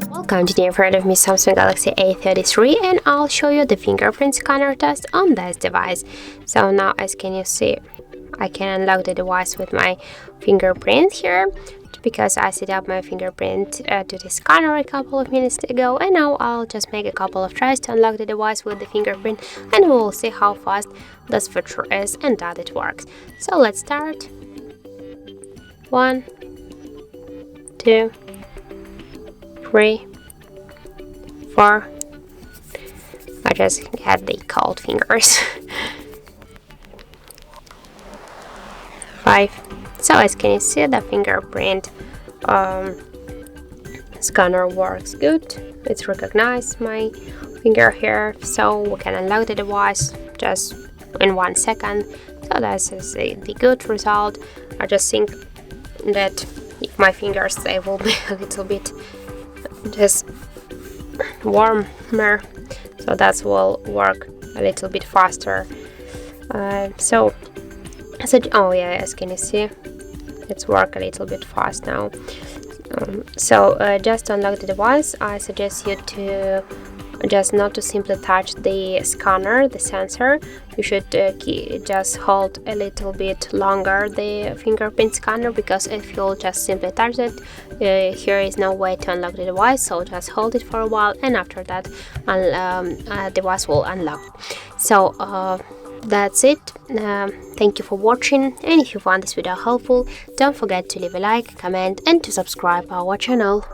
Welcome, today in front of me Samsung Galaxy A33, and I'll show you the fingerprint scanner test on this device. So now, as can you see, I can unlock the device with my fingerprint here, because I set up my fingerprint to the scanner a couple of minutes ago, and now I'll just make a couple of tries to unlock the device with the fingerprint, and we will see how fast this feature is and that it works. So let's start. 1, 2, 3, 4. I just had the cold fingers. 5. So as can you see, the fingerprint scanner works good. It's recognized my finger here, so we can unlock the device just in 1 second. So that's the good result. I just think that if my fingers, they will be a little bit just warmer, so that will work a little bit faster. Oh yeah, as can you see, it's work a little bit fast now. Just to unlock the device, I suggest you to just not to simply touch the scanner, the sensor. You should just hold a little bit longer the fingerprint scanner, because if you'll just simply touch it, here is no way to unlock the device. So just hold it for a while, and after that device will unlock. So that's it. Thank you for watching, and if you found this video helpful, don't forget to leave a like, comment, and to subscribe our channel.